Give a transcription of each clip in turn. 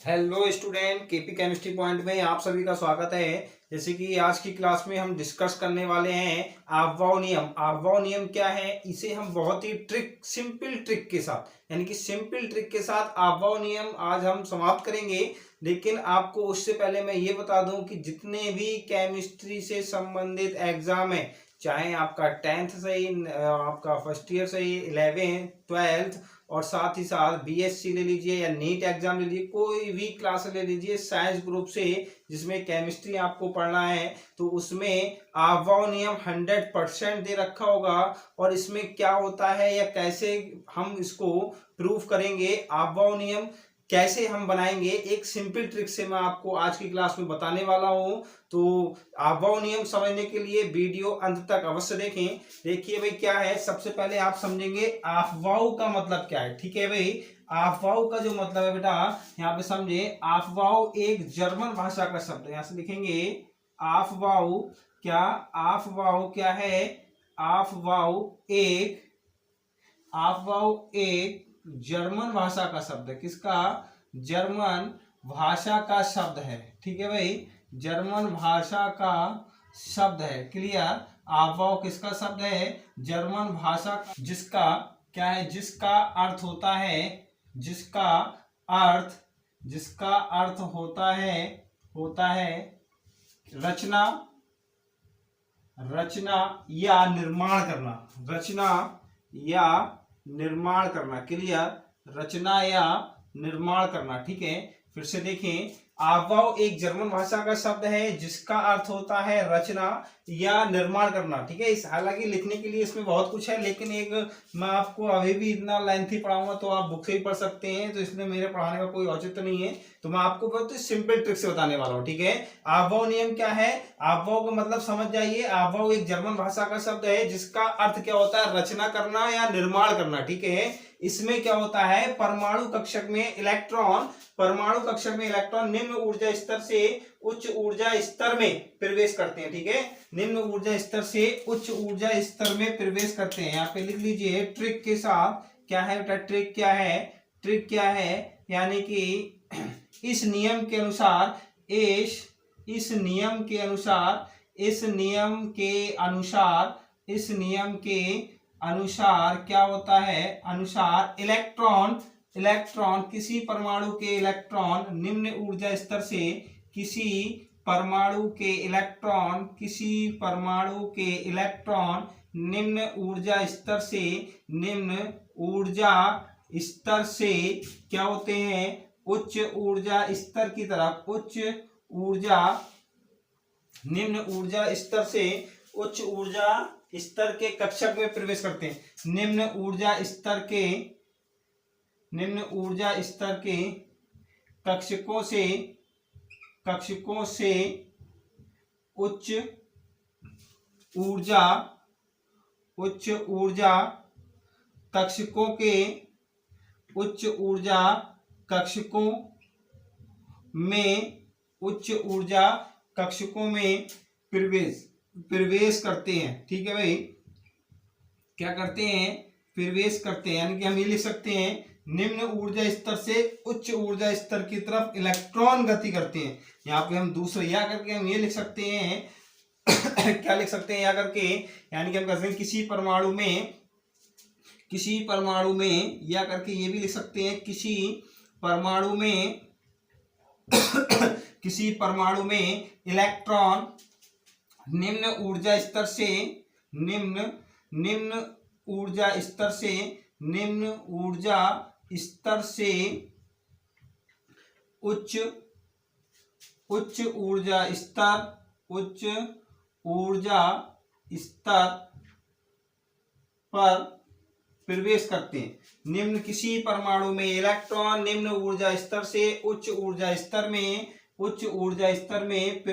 Hello student, KP chemistry point में आप सभी का स्वागत है। जैसे कि आज की क्लास में हम डिस्कस करने वाले हैं अफबाउ नियम। अफबाउ नियम क्या है, इसे हम बहुत ही सिंपल ट्रिक के साथ, यानी कि सिंपल ट्रिक के साथ अफबाउ नियम आज हम समाप्त करेंगे। लेकिन आपको उससे पहले मैं ये बता दूं कि जितने भी केमिस्ट्री से संबंधित एग्जाम है, चाहे आपका 10th से ही, आपका फर्स्ट ईयर से ही 11th 12th और साथ ही साथ बीएससी ले लीजिए या नीट एग्जाम ले लीजिए, कोई भी क्लास ले लीजिए साइंस ग्रुप से जिसमें केमिस्ट्री आपको पढ़ना है, तो उसमें अफबाउ नियम 100% दे रखा होगा। और इसमें क्या होता है या कैसे हम इसको प्रूफ करेंगे, अफबाउ नियम कैसे हम बनाएंगे, एक सिंपल ट्रिक से मैं आपको आज की क्लास में बताने वाला हूं। तो अफबाउ नियम समझने के लिए वीडियो अंत तक अवश्य देखें। देखिए भाई, क्या है, सबसे पहले आप समझेंगे अफबाउ का मतलब क्या है। ठीक है भाई, अफबाउ का जो मतलब है बेटा, यहाँ पे समझे, अफबाउ एक जर्मन भाषा का शब्द है। यहाँ से लिखेंगे अफबाउ क्या, अफबाउ क्या है, अफबाउ एक जर्मन भाषा का शब्द है। किसका? जर्मन भाषा का शब्द है। ठीक है भाई, जर्मन भाषा का शब्द है। क्लियर? अफबाउ किसका शब्द है? जर्मन भाषा का, जिसका क्या है, जिसका अर्थ होता है, जिसका अर्थ होता है रचना या निर्माण करना। रचना या निर्माण करना। क्लियर? रचना या निर्माण करना। ठीक है, फिर से देखें, अफबाउ एक जर्मन भाषा का शब्द है जिसका अर्थ होता है रचना या निर्माण करना। ठीक है, इस हालांकि लिखने के लिए इसमें बहुत कुछ है, लेकिन एक मैं आपको अभी भी इतना लेंथी पढ़ाऊंगा तो आप बुक से ही पढ़ सकते हैं, तो इसमें मेरे पढ़ाने का कोई औचित्य नहीं है। तो मैं आपको बहुत ही सिंपल ट्रिक से बताने वाला हूँ। ठीक है, अफबाउ नियम क्या है, अफबाउ का मतलब समझ जाइए। अफबाउ एक जर्मन भाषा का शब्द है जिसका अर्थ क्या होता है, रचना करना या निर्माण करना। ठीक है, इसमें क्या होता है, परमाणु कक्षक में इलेक्ट्रॉन निम्न ऊर्जा स्तर से उच्च ऊर्जा स्तर में प्रवेश करते हैं। ठीक है, निम्न ऊर्जा स्तर से उच्च ऊर्जा स्तर में प्रवेश करते हैं। यहाँ पे लिख लीजिए ट्रिक के साथ, क्या है बेटा, ट्रिक क्या है, यानी कि इस नियम के अनुसार, इस नियम के अनुसार क्या होता है, अनुसार इलेक्ट्रॉन किसी परमाणु के इलेक्ट्रॉन निम्न ऊर्जा स्तर से किसी परमाणु के इलेक्ट्रॉन निम्न ऊर्जा स्तर से क्या होते हैं, उच्च ऊर्जा स्तर की तरफ, निम्न ऊर्जा स्तर से उच्च ऊर्जा स्तर के कक्षक में प्रवेश करते हैं। निम्न ऊर्जा स्तर के कक्षकों से उच्च ऊर्जा कक्षकों में प्रवेश करते हैं। ठीक है भाई, क्या करते हैं, प्रवेश करते हैं। यानी कि हम ये लिख सकते हैं, निम्न ऊर्जा स्तर से उच्च ऊर्जा स्तर की तरफ इलेक्ट्रॉन गति करते हैं। यहाँ पे हम दूसरे या करके हम ये लिख सकते हैं क्या लिख सकते हैं या करके, यानी कि हम कहते हैं किसी परमाणु में या करके ये भी लिख सकते हैं, किसी परमाणु में इलेक्ट्रॉन निम्न ऊर्जा स्तर से उच्च ऊर्जा स्तर पर प्रवेश करते हैं। निम्न किसी परमाणु में इलेक्ट्रॉन निम्न ऊर्जा स्तर से उच्च ऊर्जा स्तर में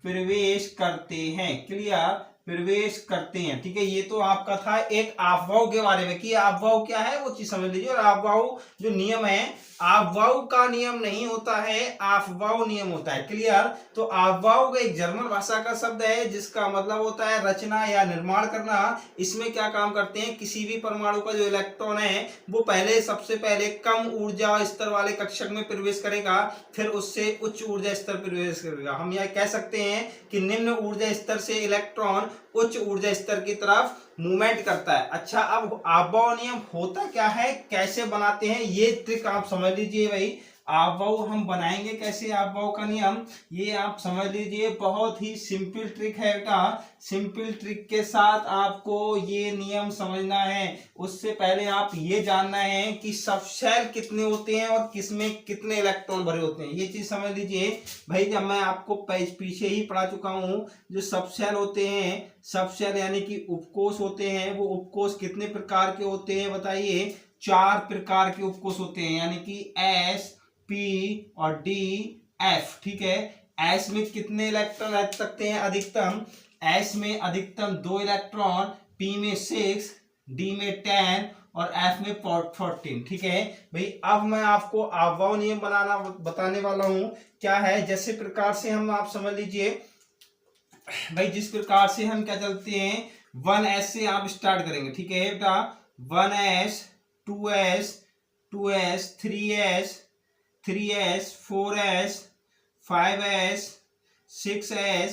प्रवेश करते हैं। क्लियर? प्रवेश करते हैं। ठीक है, ये तो आपका था एक अपवाह के बारे में कि अपवाह क्या है वो चीज समझ लीजिए। और अपवाह जो नियम है, अपवाह का नियम नहीं होता है, अपवाह नियम होता है। क्लियर? तो अपवाह एक जर्मन भाषा का शब्द है जिसका मतलब होता है रचना या निर्माण करना। इसमें क्या काम करते हैं, किसी भी परमाणु का जो इलेक्ट्रॉन है वो सबसे पहले कम ऊर्जा स्तर वाले कक्षक में प्रवेश करेगा, फिर उससे उच्च ऊर्जा स्तर प्रवेश करेगा। हम यह कह सकते हैं कि निम्न ऊर्जा स्तर से इलेक्ट्रॉन उच्च ऊर्जा स्तर की तरफ मूवमेंट करता है। अच्छा, अब अपवाह नियम होता क्या है, कैसे बनाते हैं, ये ट्रिक आप समझ लीजिए भाई। अपवाह हम बनाएंगे कैसे, अपवाह का नियम ये आप समझ लीजिए, बहुत ही सिंपल ट्रिक है बेटा। सिंपल ट्रिक के साथ आपको ये नियम समझना है। उससे पहले आप ये जानना है कि सब शेल कितने होते हैं और किसमें कितने इलेक्ट्रॉन भरे होते हैं, ये चीज समझ लीजिए भाई। जब मैं आपको पीछे ही पढ़ा चुका हूं, जो सब शेल होते हैं, सब शेल यानी कि उपकोष होते हैं, वो उपकोष कितने प्रकार के होते हैं बताइए? 4 प्रकार के उपकोष होते हैं, यानी कि एस, पी और डी, एफ। ठीक है, एस में कितने इलेक्ट्रॉन रह सकते हैं अधिकतम? एस में अधिकतम 2 इलेक्ट्रॉन, पी में 6, डी में 10 और एफ में 14। ठीक है भाई, अब मैं आपको अपवाह नियम बताने वाला हूं। क्या है, जैसे प्रकार से हम आप समझ लीजिए भाई, जिस प्रकार से हम क्या चलते हैं, 1s से आप स्टार्ट करेंगे। ठीक है बेटा, 1s, 2s, 2s, 3s, 3s, 4s, 5s, 6s,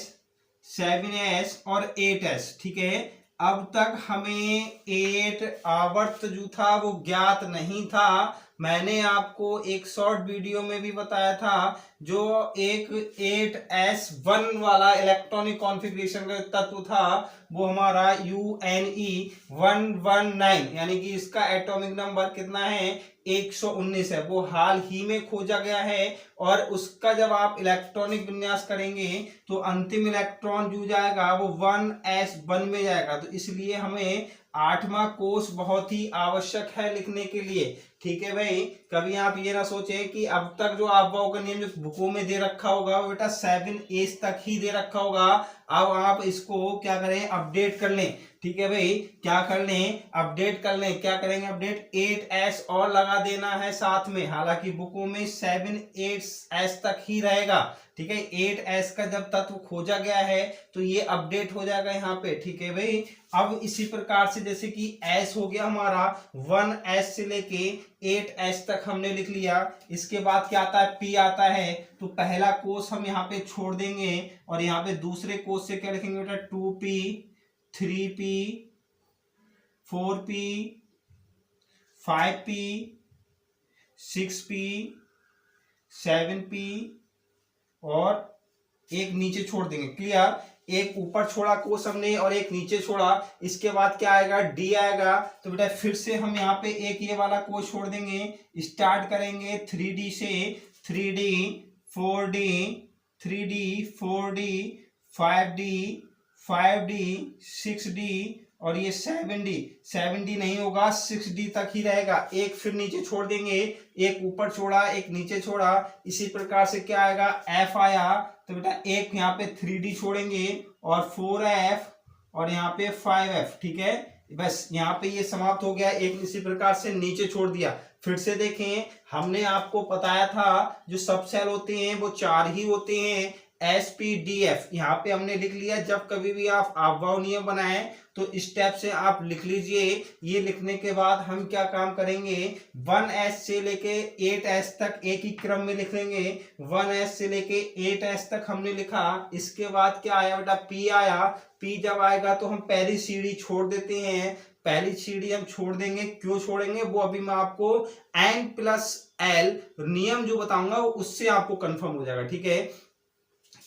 7s और 8s। ठीक है, अब तक हमें 8 आवर्त जो था वो ज्ञात नहीं था। मैंने आपको एक शॉर्ट वीडियो में भी बताया था, जो एक 8s1 वाला इलेक्ट्रॉनिक कॉन्फ़िगरेशन का तत्व था वो हमारा UNE119, यानी कि इसका एटॉमिक नंबर कितना है, 119 है। वो हाल ही में खोजा गया है और उसका जब आप इलेक्ट्रॉनिक विन्यास करेंगे तो अंतिम इलेक्ट्रॉन जो जाएगा वो 1s1 में जाएगा। तो इसलिए हमें 8वां कोष बहुत ही आवश्यक है लिखने के लिए। ठीक है भाई, कभी आप ये ना सोचें कि अब तक जो अपवाह का नियम जो बुकों में दे रखा होगा वो बेटा 7s तक ही दे रखा होगा। अब आप इसको क्या करें, अपडेट कर लें। ठीक है भाई, क्या कर लें, अपडेट कर लें। क्या करेंगे अपडेट, 8s और लगा देना है साथ में। हालांकि बुकों में 7-8s तक ही रहेगा। ठीक है, 8s का जब तत्व खोजा गया है तो ये अपडेट हो जाएगा यहाँ पे। ठीक है भाई, अब इसी प्रकार से जैसे कि s हो गया हमारा, 1s से लेके 8s तक हमने लिख लिया। इसके बाद क्या आता है, p आता है। तो पहला कोष हम यहाँ पे छोड़ देंगे और यहाँ पे दूसरे कोष से क्या लिखेंगे बेटा, 2p, 3p, 4p, 5p, 6p, 7p और एक नीचे छोड़ देंगे। क्लियर? एक ऊपर छोड़ा कोष हमने और एक नीचे छोड़ा। इसके बाद क्या आएगा, डी आएगा। तो बेटा फिर से हम यहाँ पे एक ये वाला कोष छोड़ देंगे, स्टार्ट करेंगे 3D से, 3D, 4D, 3D, 4D, 5D, 5D, 6D और ये 7D। 7D नहीं होगा, 6D तक ही रहेगा। एक फिर नीचे छोड़ देंगे, एक ऊपर छोड़ा, एक नीचे छोड़ा। इसी प्रकार से क्या आएगा, F आया। तो बेटा एक यहाँ पे 3D छोड़ेंगे और 4F और यहाँ पे 5F। ठीक है, बस यहाँ पे ये समाप्त हो गया। एक इसी प्रकार से नीचे छोड़ दिया। फिर से देखें, हमने आपको बताया था जो सब सेल होते हैं वो 4 ही होते हैं, SPDF। यहाँ पे हमने लिख लिया। जब कभी भी आप अपवाह नियम बनाएं तो स्टेप से आप लिख लीजिए। ये लिखने के बाद हम क्या काम करेंगे, 1s से लेके 8s तक एक ही क्रम में लिख लेंगे। 1s से लेके 8s तक हमने लिखा। इसके बाद क्या आया बेटा, P आया। P जब आएगा तो हम पहली सीढ़ी छोड़ देते हैं। पहली सीढ़ी हम छोड़ देंगे, क्यों छोड़ेंगे वो अभी मैं आपको N+L नियम जो बताऊंगा वो उससे आपको कंफर्म हो जाएगा। ठीक है,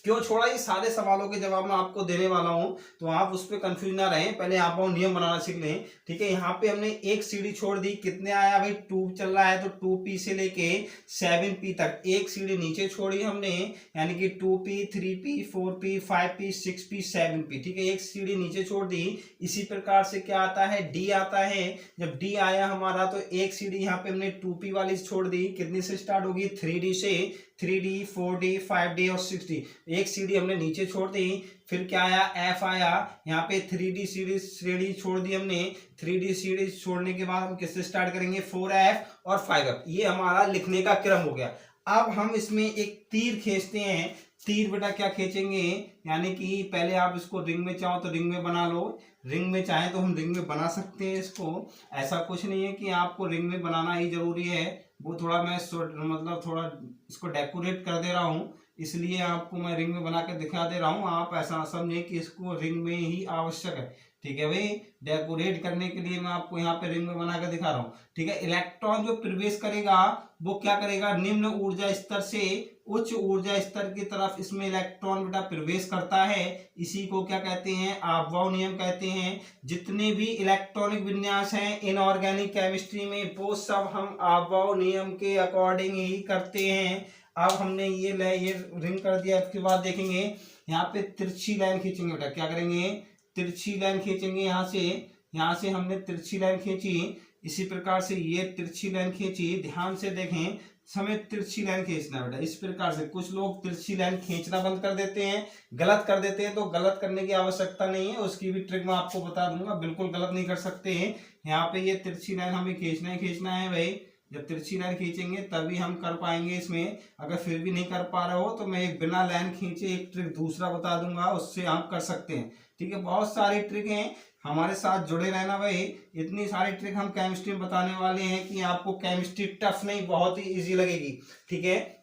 क्यों छोड़ा, ये सारे सवालों के जवाब मैं आपको देने वाला हूं, तो आप उस पर कंफ्यूज ना रहें। पहले आप नियम बनाना सीख लें। ठीक है, यहाँ पे हमने एक सीढ़ी छोड़ दी। कितने आया भाई, 2 चल रहा है तो 2p से लेके 7p तक एक सीढ़ी नीचे छोड़ी हमने, यानी कि 2p, 3p, 4p, 5p, 6p, 7p। ठीक है, एक सीढ़ी नीचे छोड़ दी। इसी प्रकार से क्या आता है, d आता है। जब d आया हमारा तो एक सीढ़ी यहाँ पे हमने 2p वाली छोड़ दी। कितनी से स्टार्ट होगी, 3d से। 3d, 4d, 5d और 6d। एक सीढ़ी हमने नीचे छोड़ दी, फिर क्या आया, एफ आया, यहाँ पे 3D सीढ़ी छोड़ दी हमने। 3D सीढ़ी छोड़ने के बाद हम किससे स्टार्ट करेंगे, 4F और 5F। ये हमारा लिखने का क्रम हो गया। अब हम इसमें एक तीर खींचते हैं। तीर बेटा क्या खींचेंगे, यानी कि पहले आप इसको रिंग में चाहो तो रिंग में बना लो, रिंग में चाहे तो हम रिंग में बना सकते हैं इसको। ऐसा कुछ नहीं है कि आपको रिंग में बनाना ही जरूरी है, वो थोड़ा मैं मतलब थोड़ा इसको डेकोरेट कर दे रहा हूँ, इसलिए आपको मैं रिंग में बना कर दिखा दे रहा हूँ। आप ऐसा समझे कि इसको रिंग में ही आवश्यक है, ठीक है भाई। डेकोरेट करने के लिए मैं आपको यहाँ पे रिंग में बना कर दिखा रहा हूँ, ठीक है। इलेक्ट्रॉन जो प्रवेश करेगा वो क्या करेगा, निम्न ऊर्जा स्तर से उच्च ऊर्जा स्तर की तरफ इसमें इलेक्ट्रॉन बेटा प्रवेश करता है। इसी को क्या कहते हैं, अफबाउ नियम कहते हैं। जितने भी इलेक्ट्रॉनिक विन्यास हैं इनऑर्गेनिक केमिस्ट्री में, वो सब हम अफबाउ नियम के अकॉर्डिंग ही करते हैं। अब हमने ये रिंग कर दिया, इसके बाद देखेंगे यहाँ पे तिरछी लाइन खींचेंगे बेटा। क्या करेंगे, तिरछी लाइन खींचेंगे। यहाँ से हमने तिरछी लाइन खींची, इसी प्रकार से ये तिरछी लाइन खींची। ध्यान से देखें, हमें तिरछी लाइन खींचना बेटा इस प्रकार से। कुछ लोग तिरछी लाइन खींचना बंद कर देते हैं, गलत कर देते हैं, तो गलत करने की आवश्यकता नहीं है, उसकी भी ट्रिक मैं आपको बता दूंगा। बिल्कुल गलत नहीं कर सकते हैं। यहाँ पे ये तिरछी लाइन हमें खींचना है भाई। जब तिरछी लाइन खींचेंगे तभी हम कर पाएंगे इसमें। अगर फिर भी नहीं कर पा रहे हो तो मैं एक बिना लाइन खींचे एक ट्रिक दूसरा बता दूंगा, उससे आप कर सकते हैं, ठीक है। बहुत सारी ट्रिक हैं, हमारे साथ जुड़े रहना भाई। इतनी सारी ट्रिक हम केमिस्ट्री में बताने वाले हैं कि आपको केमिस्ट्री टफ नहीं, बहुत ही इजी लगेगी, ठीक है।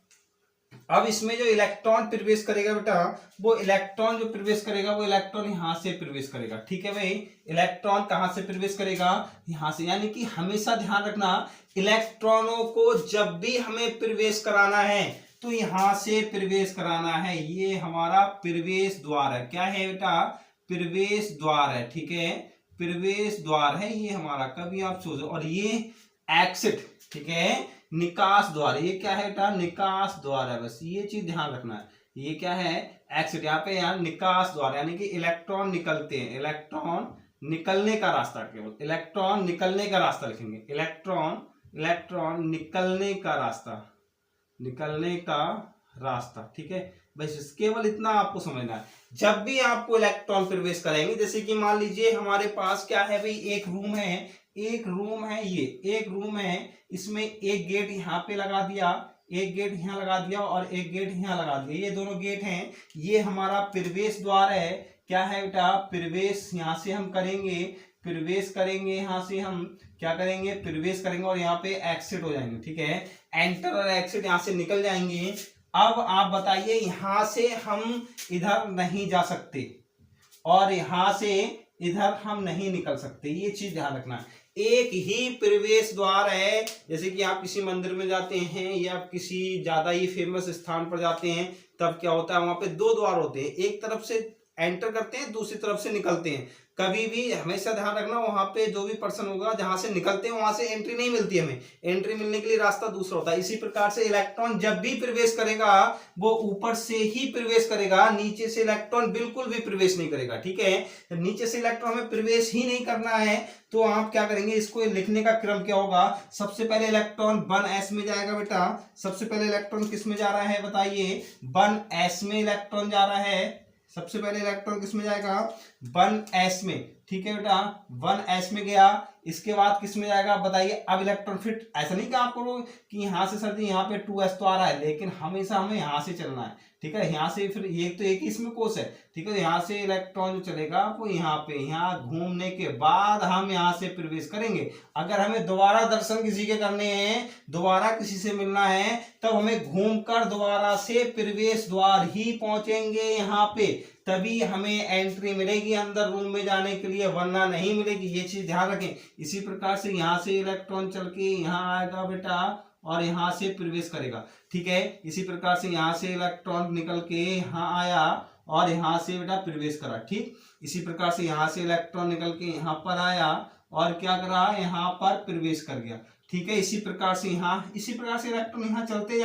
अब इसमें जो इलेक्ट्रॉन प्रवेश करेगा बेटा, वो इलेक्ट्रॉन जो प्रवेश करेगा वो इलेक्ट्रॉन यहाँ से प्रवेश करेगा, ठीक है भाई। इलेक्ट्रॉन कहाँ से प्रवेश करेगा, यहाँ से। यानी कि हमेशा ध्यान रखना, इलेक्ट्रॉनों को जब भी हमें प्रवेश कराना है तो यहाँ से प्रवेश कराना है। ये हमारा प्रवेश द्वार है। क्या है बेटा, प्रवेश द्वार है, ठीक है। प्रवेश द्वार है ये हमारा, कभी आप सोचो। और ये एक्सिट, ठीक है, निकास द्वार। ये क्या है बेटा, निकास द्वार है। बस ये चीज ध्यान रखना है। ये क्या है, एक्सिट। यहाँ पे यहाँ निकास द्वार, यानी कि इलेक्ट्रॉन निकलते हैं, इलेक्ट्रॉन निकलने का रास्ता, केवल इलेक्ट्रॉन निकलने का रास्ता लिखेंगे। इलेक्ट्रॉन निकलने का रास्ता, ठीक है। बस केवल इतना आपको समझना है। जब भी आपको इलेक्ट्रॉन प्रवेश करेंगे, जैसे कि मान लीजिए हमारे पास क्या है भाई, एक रूम है, ये एक रूम है। इसमें एक गेट यहाँ पे लगा दिया, एक गेट यहाँ लगा दिया और एक गेट यहाँ लगा दिया। ये दोनों गेट हैं, ये हमारा प्रवेश द्वार है। क्या है बेटा, प्रवेश। यहाँ से हम करेंगे, प्रवेश करेंगे, यहाँ से हम क्या करेंगे, प्रवेश करेंगे और यहाँ पे एक्सिट हो जाएंगे, ठीक है। एंटर और एक्सिट यहाँ से निकल जाएंगे। अब आप बताइए, यहाँ से हम इधर नहीं जा सकते और यहाँ से इधर हम नहीं निकल सकते, ये चीज ध्यान रखना। एक ही प्रवेश द्वार है। जैसे कि आप किसी मंदिर में जाते हैं या किसी ज्यादा ही फेमस स्थान पर जाते हैं, तब क्या होता है, वहां पे दो द्वार होते हैं। एक तरफ से एंटर करते हैं, दूसरी तरफ से निकलते हैं। कभी भी हमेशा ध्यान रखना, वहां पे जो भी पर्सन होगा जहां से निकलते हैं वहां से एंट्री नहीं मिलती, हमें एंट्री मिलने के लिए रास्ता दूसरा होता है। इसी प्रकार से इलेक्ट्रॉन जब भी प्रवेश करेगा वो ऊपर से ही प्रवेश करेगा, नीचे से इलेक्ट्रॉन बिल्कुल भी प्रवेश नहीं करेगा, ठीक है। जब नीचे से इलेक्ट्रॉन में प्रवेश ही नहीं करना है तो आप क्या करेंगे, इसको लिखने का क्रम क्या होगा। सबसे पहले इलेक्ट्रॉन 1s में जाएगा बेटा। सबसे पहले इलेक्ट्रॉन किस में जा रहा है बताइए, 1s में इलेक्ट्रॉन जा रहा है। सबसे पहले इलेक्ट्रॉन किस में जाएगा, 1s में, ठीक है बेटा। 1s में गया, इसके बाद किस में जाएगा बताइए। अब इलेक्ट्रॉन फिट, ऐसा नहीं कि आपको कि यहाँ से सर यहाँ पे 2s तो आ रहा है, लेकिन हमेशा हमें यहाँ से चलना है, ठीक है। यहाँ से फिर ये तो एक ही इसमें कोर्स है, ठीक है। यहाँ से इलेक्ट्रॉन जो चलेगा वो यहाँ पे, यहाँ घूमने के बाद हम यहाँ से प्रवेश करेंगे। अगर हमें दोबारा दर्शन किसी के करने हैं, दोबारा किसी से मिलना है, तब हमें घूमकर दोबारा से प्रवेश द्वार ही पहुंचेंगे यहाँ पे, तभी हमें एंट्री मिलेगी अंदर रूम में जाने के लिए, वरना नहीं मिलेगी। ये चीज ध्यान रखें। इसी प्रकार से यहाँ से इलेक्ट्रॉन चल के यहाँ आएगा बेटा और यहाँ से प्रवेश करेगा, ठीक है। इसी प्रकार से यहाँ से इलेक्ट्रॉन निकल के यहाँ आया और यहाँ से बेटा प्रवेश करा, ठीक। इसी प्रकार से यहाँ से इलेक्ट्रॉन निकल के यहाँ पर आया और क्या करा, यहाँ पर प्रवेश कर गया। ठीक है, इसी प्रकार से इलेक्ट्रॉन यहाँ चलते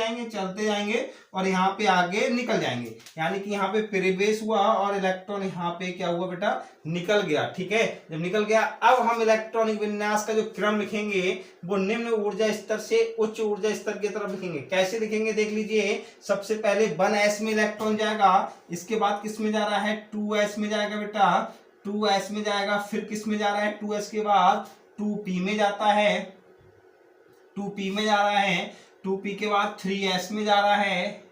जाएंगे और यहाँ पे आगे निकल जाएंगे, यानी कि यहाँ पे प्रवेश हुआ और इलेक्ट्रॉन यहाँ पे क्या हुआ बेटा, निकल गया। ठीक है, जब निकल गया अब हम इलेक्ट्रॉनिक विन्यास का जो क्रम लिखेंगे वो निम्न ऊर्जा स्तर से उच्च ऊर्जा स्तर की तरफ लिखेंगे। कैसे लिखेंगे देख लीजिए, सबसे पहले 1s में इलेक्ट्रॉन जाएगा, इसके बाद किस में जा रहा है, 2s में जाएगा बेटा, 2s में जाएगा, फिर किस में जा रहा है, 2s के बाद 2p में जाता है, 2p में जा रहा है, 2p के बाद 3s में जा रहा है,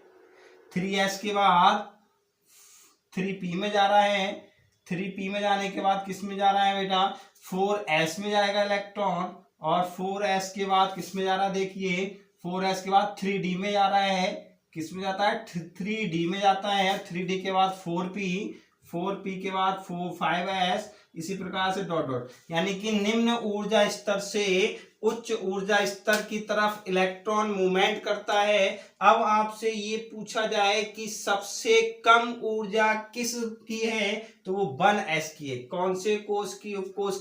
3s के बाद 3p में जा रहा है, 3p में जाने के बाद किस में जा रहा है बेटा, 4s में जाएगा इलेक्ट्रॉन, और 4s के बाद किस में जा रहा है, देखिए 4s के बाद 3d में जा रहा है, किस में जाता है, 3d में जाता है, 3d के बाद 4p के बाद 5s, इसी प्रकार से डॉट डॉट, यानी कि निम्न ऊर्जा स्तर से उच्च ऊर्जा स्तर की तरफ इलेक्ट्रॉन मूवमेंट करता है। अब आपसे ये पूछा जाए कि सबसे कम ऊर्जा किस की है, तो वो 1s की है। कौन से कोष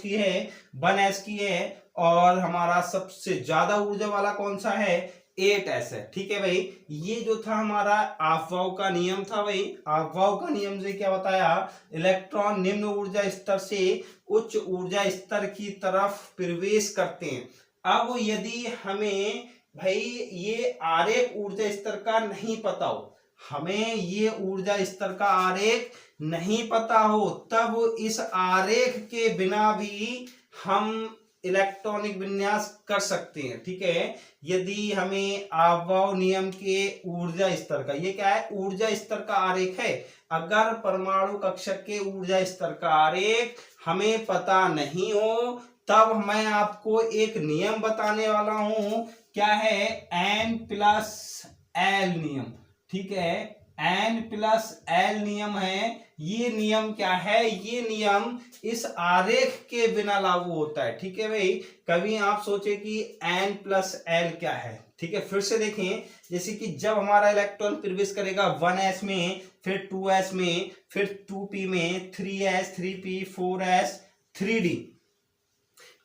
की है, 1s की है, और हमारा सबसे ज्यादा ऊर्जा वाला कौन सा है, 8s है। ठीक है भाई, ये जो था हमारा अफबाउ का नियम था भाई। अफबाउ का नियम से क्या बताया, इलेक्ट्रॉन निम्न ऊर्जा स्तर से उच्च ऊर्जा स्तर की तरफ प्रवेश करते हैं। अब यदि हमें भाई ये आरेख ऊर्जा स्तर का नहीं पता हो, हमें ये ऊर्जा स्तर का आरेख नहीं पता हो, तब इस आरेख के बिना भी हम इलेक्ट्रॉनिक विन्यास कर सकते हैं। ठीक है, यदि हमें अफबाउ नियम के ऊर्जा स्तर का, ये क्या है, ऊर्जा स्तर का आरेख है, अगर परमाणु कक्षक के ऊर्जा स्तर का आरेख हमें पता नहीं हो, तब मैं आपको एक नियम बताने वाला हूं, क्या है, N+L नियम। ठीक है, N+L नियम है। ये नियम क्या है, ये नियम इस आरेख के बिना लागू होता है। ठीक है भाई, कभी आप सोचे कि N+L क्या है। ठीक है, फिर से देखें, जैसे कि जब हमारा इलेक्ट्रॉन प्रवेश करेगा 1s में, फिर 2s में, फिर 2p में, 3s, 3p, 4s, 3d।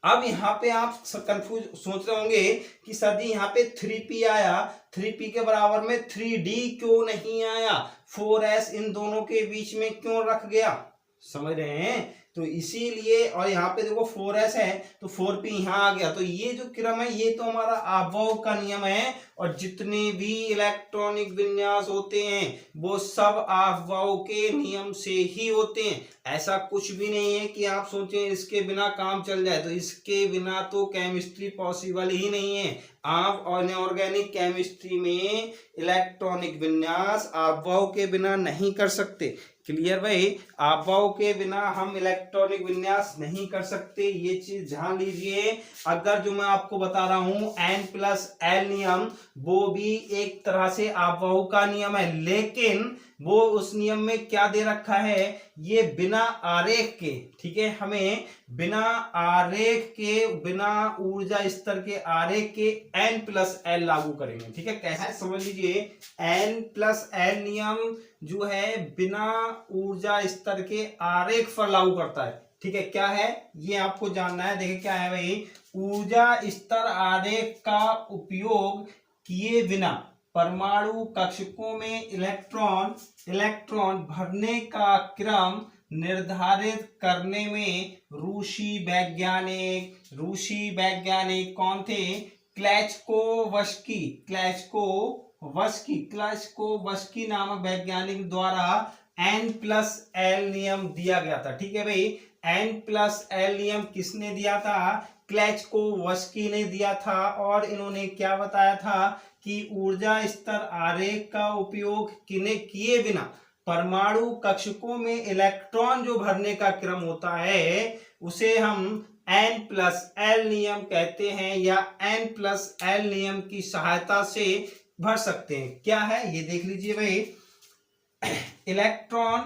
अब यहाँ पे आप कंफ्यूज सोच रहे होंगे कि सर जी यहाँ पे 3p आया, 3p के बराबर में 3d क्यों नहीं आया, 4s इन दोनों के बीच में क्यों रख गया, समझ रहे हैं, तो इसीलिए। और यहाँ पे देखो 4s है तो 4p यहाँ आ गया, तो ये जो क्रम है ये तो हमारा अफबाउ का नियम है, और जितने भी इलेक्ट्रॉनिक विन्यास होते हैं वो सब अफबाउ के नियम से ही होते हैं। ऐसा कुछ भी नहीं है कि आप सोचें इसके बिना काम चल जाए, तो इसके बिना तो केमिस्ट्री पॉसिबल ही नहीं है। आप अनऑर्गेनिक केमिस्ट्री में इलेक्ट्रॉनिक विन्यास अफबाउ के बिना नहीं कर सकते। क्लियर भाई, अफबाउ के बिना हम इलेक्ट्रॉनिक विन्यास नहीं कर सकते, ये चीज ध्यान लीजिए। अगर जो मैं आपको बता रहा हूं N+L नियम, वो भी एक तरह से अफबाउ का नियम है, लेकिन वो उस नियम में क्या दे रखा है, ये बिना आरेख के। ठीक है, हमें बिना आरेख के, बिना ऊर्जा स्तर के आरेख के N+L लागू करेंगे। ठीक है, कैसे समझ लीजिए, N+L नियम जो है बिना ऊर्जा स्तर के आरेख पर लागू करता है। ठीक है, क्या है ये आपको जानना है। देखिए क्या है भाई, ऊर्जा स्तर आरेख का उपयोग किए बिना परमाणु कक्षकों में इलेक्ट्रॉन भरने का क्रम निर्धारित करने में रूसी वैज्ञानिक कौन थे, क्लैचकोवस्की नामक वैज्ञानिक द्वारा N+L नियम दिया गया था। ठीक है भाई, N+L नियम किसने दिया था, क्लैचकोवस्की ने दिया था, और इन्होंने क्या बताया था कि ऊर्जा स्तर आरेख का उपयोग किए बिना परमाणु कक्षकों में इलेक्ट्रॉन जो भरने का क्रम होता है उसे हम N+L नियम कहते हैं, या N+L नियम की सहायता से भर सकते हैं। क्या है ये देख लीजिए भाई, इलेक्ट्रॉन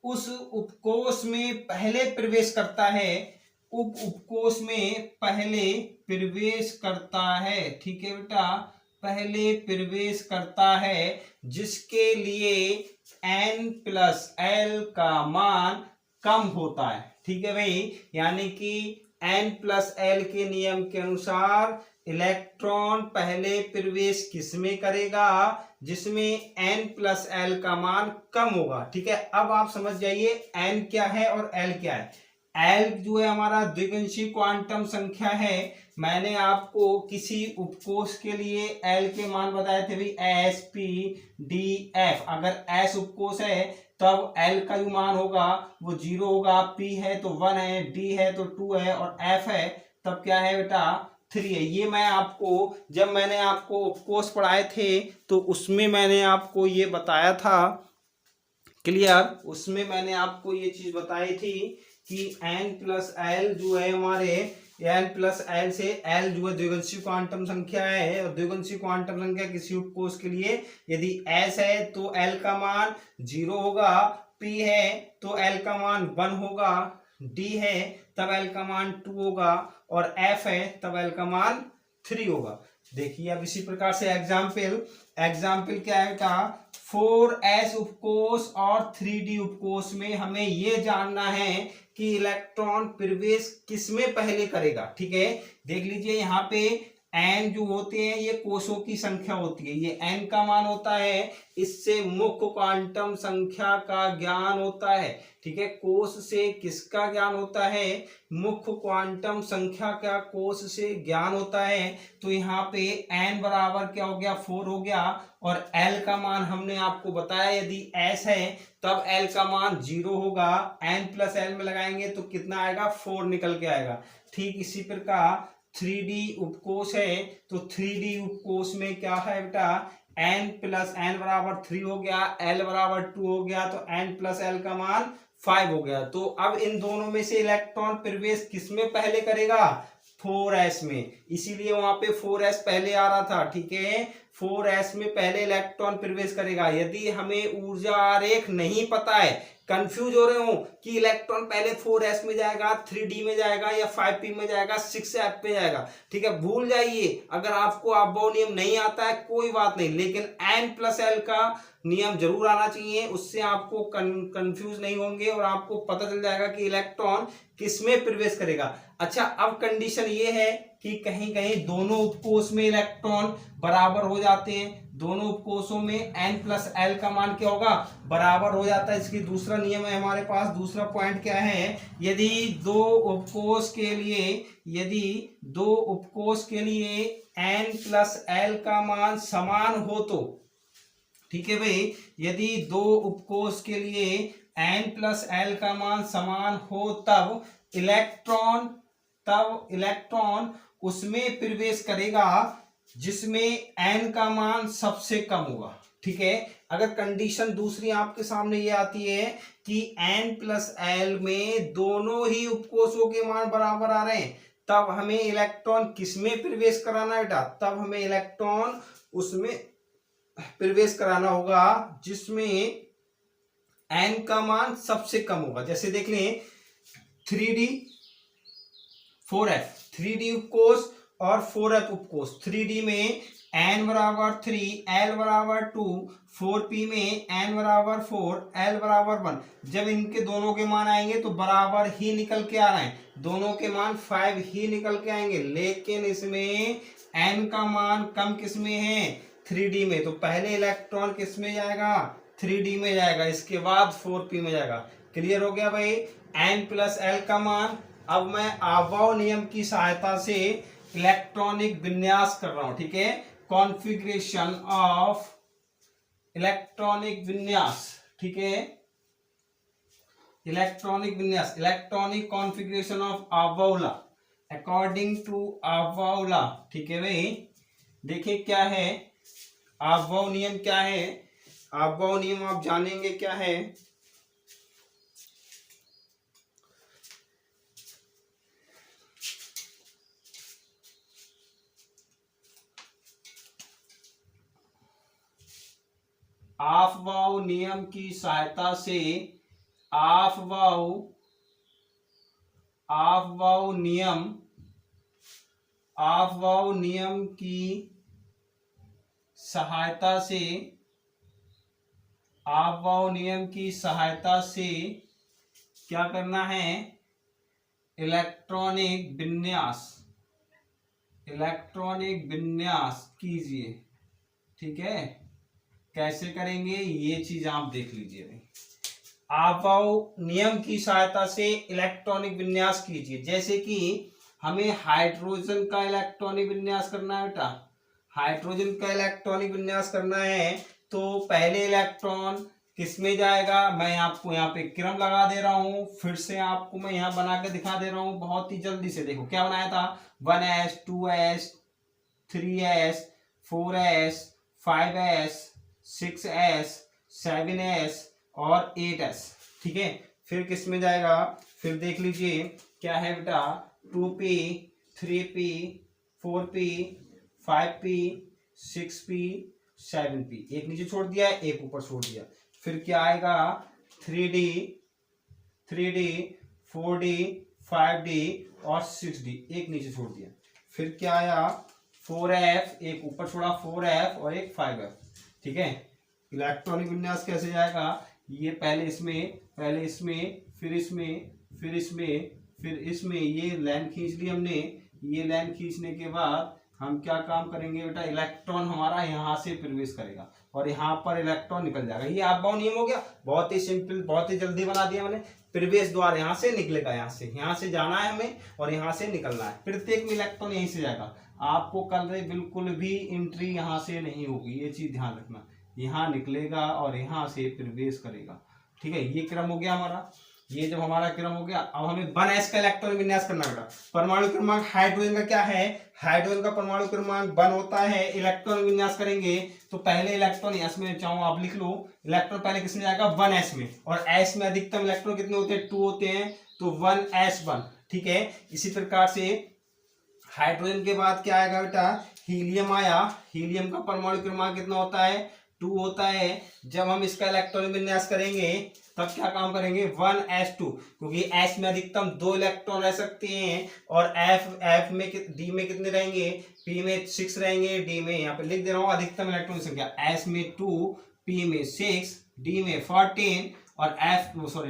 उस उपकोष में पहले प्रवेश करता है, उपकोष में पहले प्रवेश करता है। ठीक है बेटा, पहले प्रवेश करता है, जिसके लिए N+L का मान कम होता है। ठीक है भाई, यानी कि n+l के नियम के अनुसार इलेक्ट्रॉन पहले प्रवेश किसमें करेगा, जिसमें n+l का मान कम होगा। ठीक है, अब आप समझ जाइए n क्या है और l क्या है। l जो है हमारा द्विगुणित क्वांटम संख्या है। मैंने आपको किसी उपकोष के लिए l के मान बताए थे भाई, s p d f। अगर s उपकोष है तब l का जो मान होगा वो 0 होगा, p है तो 1 है, d है तो 2 है और f है तब क्या है बेटा 3 है। ये मैं आपको जब मैंने आपको उपकोष पढ़ाए थे तो उसमें मैंने आपको ये बताया था, क्लियर। उसमें मैंने आपको ये चीज बताई थी कि n+l जो है हमारे n+l से l जो है द्विगुणित क्वांटम संख्या है, और द्विगुणित क्वांटम संख्या किसी उपकोष के लिए यदि s है तो l का मान 0 होगा, p है तो l का मान 1 होगा, d है तब l का मान 2 होगा और f है तब l का मान 3 होगा। देखिए अब इसी प्रकार से एग्जाम्पल क्या है बेटा, 4s उपकोष और 3d उपकोष में हमें ये जानना है कि इलेक्ट्रॉन प्रवेश किसमें पहले करेगा। ठीक है, देख लीजिए यहाँ पे n जो होते हैं ये कोषों की संख्या होती है, ये n का मान होता है, इससे मुख्य क्वांटम संख्या का ज्ञान होता है। ठीक है, कोष से किसका ज्ञान होता है, मुख्य क्वांटम संख्या का कोष से ज्ञान होता है। तो यहाँ पे n बराबर क्या हो गया 4 हो गया, और l का मान हमने आपको बताया यदि s है तब l का मान 0 होगा, n+l में लगाएंगे तो कितना आएगा 4 निकल के आएगा। ठीक इसी प्रकार 3D उपकोष है तो 3D उपकोष में क्या है बेटा, n बराबर 3 हो गया, l बराबर 2 हो गया, तो n+l का मान 5 हो गया। तो अब इन दोनों में से इलेक्ट्रॉन प्रवेश किसमें पहले करेगा, 4s में, इसीलिए वहां पे 4s पहले आ रहा था। ठीक है, 4s में पहले इलेक्ट्रॉन प्रवेश करेगा। यदि हमें ऊर्जा आरेख नहीं पता है, कंफ्यूज हो रहे हो कि इलेक्ट्रॉन पहले 4s में जाएगा, 3d में जाएगा या 5p में जाएगा, 6f पे जाएगा, ठीक है, भूल जाइए। अगर आपको अबोव नियम नहीं आता है कोई बात नहीं, लेकिन n+l का नियम जरूर आना चाहिए, उससे आपको कंफ्यूज नहीं होंगे और आपको पता चल जाएगा कि इलेक्ट्रॉन किसमें प्रवेश करेगा। अच्छा, अब कंडीशन ये है कि कहीं कहीं दोनों उपकोष में इलेक्ट्रॉन बराबर हो जाते हैं, दोनों उपकोषों में n+l का मान क्या होगा, बराबर हो जाता है। इसकी दूसरा नियम है हमारे पास, दूसरा पॉइंट क्या है, यदि दो उपकोष के लिए n+l का मान समान हो तो, ठीक है भाई, यदि दो उपकोष के लिए n+l का मान समान हो तब इलेक्ट्रॉन उसमें प्रवेश करेगा जिसमें n का मान सबसे कम होगा। ठीक है, अगर कंडीशन दूसरी आपके सामने ये आती है कि n+l में दोनों ही उपकोषों के मान बराबर आ रहे हैं, तब हमें इलेक्ट्रॉन किसमें प्रवेश कराना है बेटा, तब हमें इलेक्ट्रॉन उसमें प्रवेश कराना होगा जिसमें n का मान सबसे कम होगा। जैसे देख लें 3D 4f, 3D उपकोष और 4f उपकोष। 3D में n बराबर 3, l बराबर 2, 4p में n बराबर 4, l बराबर 1। जब इनके दोनों के मान आएंगे तो बराबर ही निकल के आ रहे हैं, दोनों के मान 5 ही निकल के आएंगे, लेकिन इसमें n का मान कम किसमें है, 3D में। तो पहले इलेक्ट्रॉन किस में जाएगा, 3D में जाएगा, इसके बाद 4p में जाएगा। क्लियर हो गया भाई, n+l का मान। अब मैं अबोव नियम की सहायता से इलेक्ट्रॉनिक विन्यास कर रहा हूं। ठीक है, कॉन्फ़िगरेशन ऑफ इलेक्ट्रॉनिक विन्यास। ठीक है, इलेक्ट्रॉनिक विन्यास, electronic configuration of Aufbau law, according to Aufbau law. ठीक है भाई, देखिए क्या है अबोव नियम, क्या है अबोव नियम, आप जानेंगे क्या है। अफबाउ नियम की सहायता से अफबाउ नियम की सहायता से क्या करना है, इलेक्ट्रॉनिक विन्यास, इलेक्ट्रॉनिक विन्यास कीजिए। ठीक है, कैसे करेंगे ये चीज आप देख लीजिए भाई। आबव नियम की सहायता से इलेक्ट्रॉनिक विन्यास कीजिए। जैसे कि हमें हाइड्रोजन का इलेक्ट्रॉनिक विन्यास करना है बेटा, हाइड्रोजन का इलेक्ट्रॉनिक विन्यास करना है तो पहले इलेक्ट्रॉन किस में जाएगा, मैं आपको यहाँ पे क्रम लगा दे रहा हूं, फिर से आपको मैं यहाँ बना के दिखा दे रहा हूं बहुत ही जल्दी से। देखो क्या बनाया था, 1s 2s 3s 4s 5s 6s 7s और 8s। ठीक है, फिर किस में जाएगा, फिर देख लीजिए क्या है बेटा, 2p 3p 4p 5p 6p 7p, एक नीचे छोड़ दिया एक ऊपर छोड़ दिया। फिर क्या आएगा, 3d 4d 5d और 6d, एक नीचे छोड़ दिया। फिर क्या आया, 4f, एक ऊपर छोड़ा 4f और एक 5f। ठीक है, इलेक्ट्रॉनिक विन्यास कैसे जाएगा, ये पहले इसमें फिर इसमें फिर इसमें फिर इसमें, ये लाइन खींच ली हमने। ये लाइन खींचने के बाद हम क्या काम करेंगे बेटा, इलेक्ट्रॉन हमारा यहाँ से प्रवेश करेगा और यहाँ पर इलेक्ट्रॉन निकल जाएगा। ये आपका नियम हो गया, बहुत ही सिंपल, बहुत ही जल्दी बना दिया मैंने। प्रवेश द्वार यहाँ से निकलेगा, यहाँ से जाना है हमें और यहाँ से निकलना है। प्रत्येक में इलेक्ट्रॉन यहीं से जाएगा। आपको कल बिल्कुल भी एंट्री यहाँ से नहीं होगी, ये चीज ध्यान रखना। यहाँ निकलेगा और यहाँ से प्रवेश करेगा। ठीक है, ये क्रम हो गया हमारा। ये जब हमारा क्रम हो गया, अब हमें 1s का इलेक्ट्रॉन विन्यास करना बेटा। परमाणु क्रमांक हाइड्रोजन का क्या है, हाइड्रोजन का परमाणु क्रमांक 1 होता है। इलेक्ट्रॉन विन्यास करेंगे तो पहले इलेक्ट्रॉन s में, चाहो आप लिख लो, इलेक्ट्रॉन पहले किसमें जाएगा, 1s में, और s में अधिकतम इलेक्ट्रॉन कितने होते हैं, 2 होते हैं, तो 1s1। ठीक है, इसी प्रकार से हाइड्रोजन के बाद क्या आएगा बेटा, हीलियम आया। हीलियम का परमाणु क्रमांक कितना होता है, 2 होता है। जब हम इसका इलेक्ट्रॉन विन्यास करेंगे तब क्या काम करेंगे, 1s2, क्योंकि s में अधिकतम 2 इलेक्ट्रॉन रह सकते हैं और f में d में कितने रहेंगे, p में 6 रहेंगे, d में यहाँ पे लिख दे रहा हूँ अधिकतम इलेक्ट्रॉन संख्या, s में 2, p में 6, d में 14 और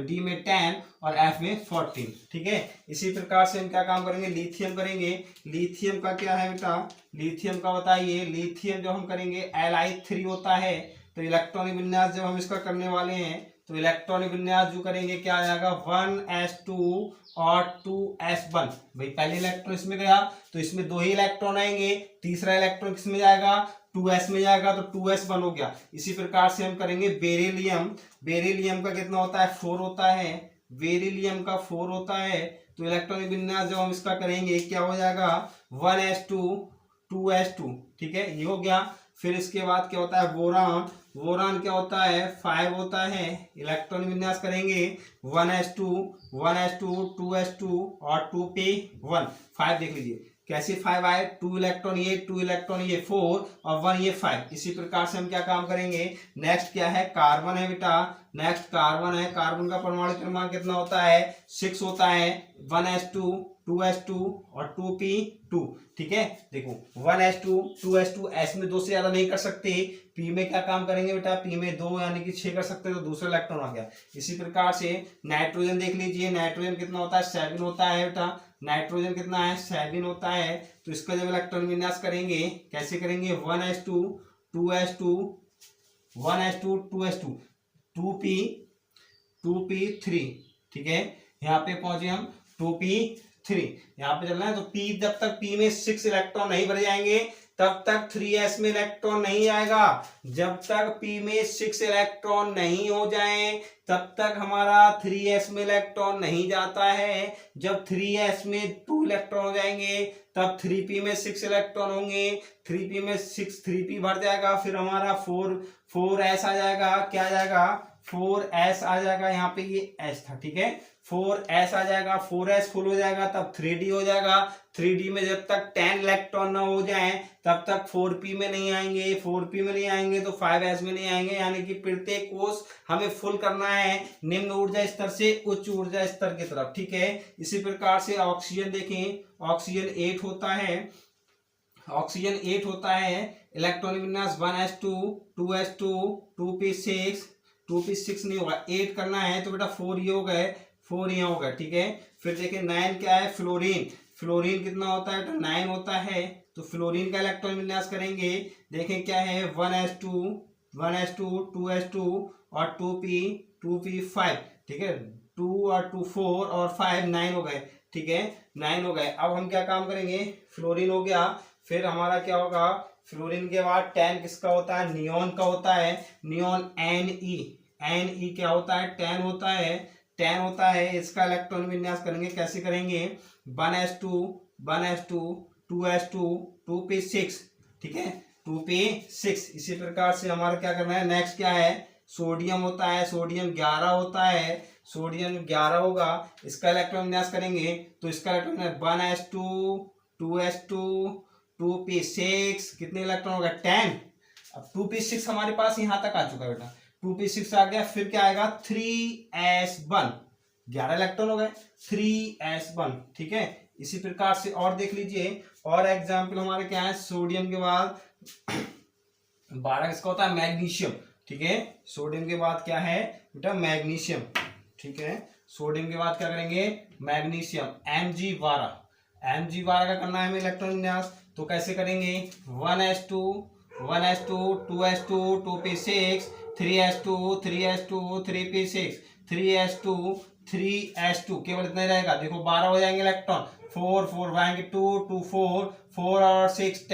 d में 10 और f में 14। ठीक है, इसी प्रकार से हम क्या काम करेंगे, लिथियम करेंगे। लिथियम का क्या है बेटा, लिथियम का बताइए। लिथियम जो हम करेंगे Li3 होता है, तो इलेक्ट्रॉनिक विन्यास जब हम इसका करने वाले हैं तो इलेक्ट्रॉनिक विन्यास जो करेंगे क्या आ जाएगा, 1s2 और 2s1। भाई पहले इलेक्ट्रॉन इसमें गया तो इसमें 2 ही इलेक्ट्रॉन आएंगे, तीसरा इलेक्ट्रॉन किसमें जाएगा, 2s में जाएगा, तो 2s1 हो गया। इसी प्रकार से हम करेंगे बेरिलियम। बेरिलियम का कितना होता है, 4 होता है। बेरिलियम का 4 होता है, तो इलेक्ट्रॉनिक विन्यास जब हम इसका करेंगे क्या हो जाएगा, 1s2 2s2। ठीक है, ये हो गया। फिर इसके बाद क्या होता है, बोरान। बोरान क्या होता है, 5 होता है। इलेक्ट्रॉन विन्यास करेंगे 1s2 2s2 और 2p1। 5 देख लीजिए कैसे 5 आए, 2 इलेक्ट्रॉन ये, 2 इलेक्ट्रॉन ये 4 और 1 ये 5। इसी प्रकार से हम क्या काम करेंगे, नेक्स्ट क्या है, कार्बन है बेटा। नेक्स्ट कार्बन है। कार्बन का परमाणु क्रमांक कितना होता है, 6 होता है। 1s2 2s2 और 2p2। ठीक है, देखो 1s2 2s2, s में 2 से ज्यादा नहीं कर सकते। p में क्या काम करेंगे बेटा, p में 2 यानी कि 6 कर सकते, तो दूसरा इलेक्ट्रॉन आ गया। इसी प्रकार से नाइट्रोजन देख लीजिए। नाइट्रोजन कितना होता है, 7 होता है बेटा। नाइट्रोजन कितना है, 7 होता है। तो इसका जब इलेक्ट्रॉन विन्यास करेंगे कैसे करेंगे, 1s2 2s2 1s2 2s2 2p3। ठीक है, यहाँ पे पहुंचे हम 2p3। यहाँ पे चलना है तो p, जब तक p में 6 इलेक्ट्रॉन नहीं भर जाएंगे तब तक 3s में इलेक्ट्रॉन नहीं आएगा। जब तक p में 6 इलेक्ट्रॉन नहीं हो जाए तब तक हमारा 3s में इलेक्ट्रॉन नहीं जाता है। जब 3s में 2 इलेक्ट्रॉन हो जाएंगे तब 3p में 6 इलेक्ट्रॉन होंगे। 3p में 6, 3p भर जाएगा, फिर हमारा 4s आ जाएगा। क्या आ जाएगा, 4s आ जाएगा। यहाँ पे ये s था, ठीक है, 4s आ जाएगा। 4s फुल हो जाएगा तब 3d हो जाएगा। 3d में जब तक 10 इलेक्ट्रॉन ना हो जाए तब तक 4p में नहीं आएंगे। 4p में नहीं आएंगे तो 5s में नहीं आएंगे। यानी कि प्रत्येक कोष हमें फुल करना है निम्न ऊर्जा स्तर से उच्च ऊर्जा स्तर की तरफ। ठीक है, इसी प्रकार से ऑक्सीजन देखें। ऑक्सीजन 8 होता है। ऑक्सीजन 8 होता है। इलेक्ट्रॉनिक विन्यास 1s2 2s2 2p6 नहीं होगा, 8 करना है तो बेटा 4 ये हो गए। 4 यहाँ होगा, ठीक है। फिर देखिए 9 क्या है, फ्लोरीन। फ्लोरीन कितना होता है, तो 9 होता है। तो फ्लोरीन का इलेक्ट्रॉन विन्यास करेंगे, देखें क्या है, 1s2 2s2 और 2p5, ठीक है। 2 और 2 4 और 5 9 हो गए, ठीक है, 9 हो गए। अब हम क्या काम करेंगे, फ्लोरीन हो गया, फिर हमारा क्या होगा, फ्लोरीन के बाद 10 किसका होता है, नियोन का होता है। नियोन Ne क्या होता है, 10 होता है, 10 होता है। इसका इलेक्ट्रॉन विन्यास करेंगे, कैसे करेंगे, 1s2 2s2 2p6, ठीक है, 2p6। इसी प्रकार से हमारा क्या करना है, नेक्स्ट क्या है, सोडियम होता है, सोडियम 11 होता है, सोडियम 11 होगा। इसका इलेक्ट्रॉन विन्यास करेंगे, तो इसका इलेक्ट्रॉन 1s2 2s2 2p6, कितने इलेक्ट्रॉन होगा, 10। अब 2p6 हमारे पास यहां तक आ चुका है बेटा, 2p6 आ गया। फिर क्या आएगा, 3s1, 11 इलेक्ट्रॉन हो गए, 3s1, ठीक है। इसी प्रकार से और देख लीजिए, और एग्जाम्पल हमारे क्या है, सोडियम के बाद 12 किसका होता है, मैग्नीशियम, ठीक है। सोडियम के बाद क्या है बेटा, मैग्नीशियम, ठीक है। सोडियम के बाद क्या करेंगे, मैग्नीशियम, Mg12 का करना है हमें इलेक्ट्रॉन विन्यास। तो कैसे करेंगे, 1s2 2s2 2p6 3s2 3p6 3s2 केवल इतना ही रहेगा। देखो 12 हो जाएंगे इलेक्ट्रॉन, 4 आएंगे, 2 4 और 6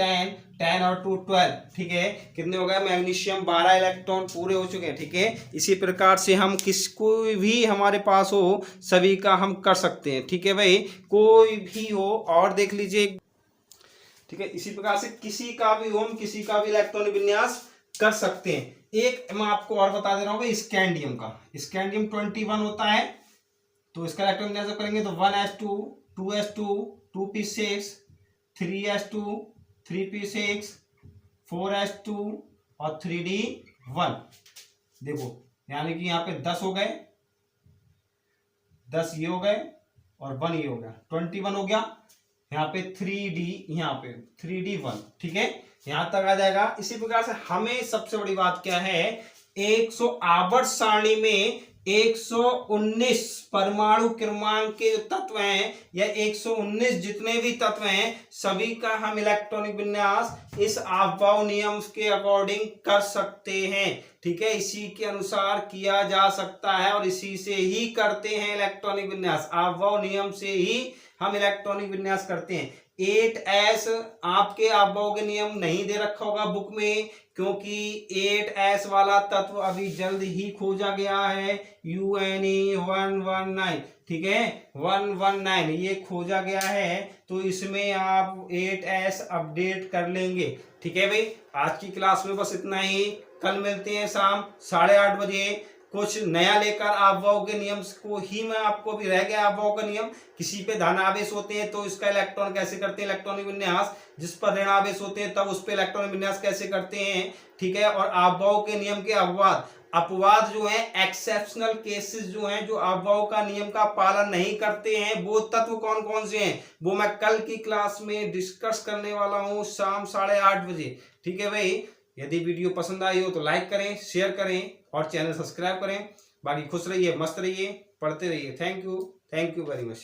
10 और 2 12, ठीक है। कितने हो गए, मैग्नीशियम 12 इलेक्ट्रॉन पूरे हो चुके हैं, ठीक है। इसी प्रकार से हम किसको भी हमारे पास हो सभी का हम कर सकते हैं, ठीक है भाई, कोई भी हो। और देख लीजिए, ठीक है, इसी प्रकार से किसी का भी हो, हम किसी का भी इलेक्ट्रॉन विन्यास कर सकते हैं। एक मैं आपको और बता दे रहा हूँ, स्कैंडियम का, स्कैंडियम 21 होता है। तो इसका इलेक्ट्रॉन विन्यास करेंगे, तो 1s2 2s2 2p6 3s2 3p6 4s2 और 3d1। देखो यानी कि यहाँ पे 10 हो गए, 10 ये हो गए और 1 ये हो गया, 21 हो गया। यहाँ पे 3d, यहाँ पे 3d1, ठीक है, यहां तक आ जाएगा। इसी प्रकार से हमें सबसे बड़ी बात क्या है, 100 आवर्त सारणी में 119 परमाणु क्रमांक के जो तत्व हैं, या 119 जितने भी तत्व हैं, सभी का हम इलेक्ट्रॉनिक विन्यास इस अफबाउ नियम के अकॉर्डिंग कर सकते हैं, ठीक है। इसी के अनुसार किया जा सकता है और इसी से ही करते हैं इलेक्ट्रॉनिक विन्यास, अफबाउ नियम से ही हम इलेक्ट्रॉनिक विन्यास करते हैं। 8s आपके अफबाउ के नियम नहीं दे रखा होगा बुक में, क्योंकि 8s वाला तत्व अभी जल्द ही खोजा गया है, UNE119, ठीक है, 119 ये खोजा गया है। तो इसमें आप 8s अपडेट कर लेंगे, ठीक है भाई। आज की क्लास में बस इतना ही, कल मिलते हैं शाम 8:30 बजे कुछ नया लेकर। अफबाउ के नियम को ही मैं आपको, भी रह गया अफबाउ का नियम, किसी पे धनावेश होते हैं तो इसका इलेक्ट्रॉन कैसे करते हैं इलेक्ट्रॉनिक विन्यास, जिस पर ऋणावेश होते हैं तब उस पे इलेक्ट्रॉनिक विन्यास कैसे करते हैं, ठीक है। और अफबाउ के नियम के अपवाद जो है, एक्सेप्शनल केसेस जो हैं, जो अफबाउ का नियम का पालन नहीं करते हैं, वो तत्व कौन कौन से हैं, वो मैं कल की क्लास में डिस्कस करने वाला हूं शाम 8:30 बजे, ठीक है भाई। यदि वीडियो पसंद आई हो तो लाइक करें, शेयर करें और चैनल सब्सक्राइब करें। बाकी खुश रहिए, मस्त रहिए, पढ़ते रहिए। Thank you very much.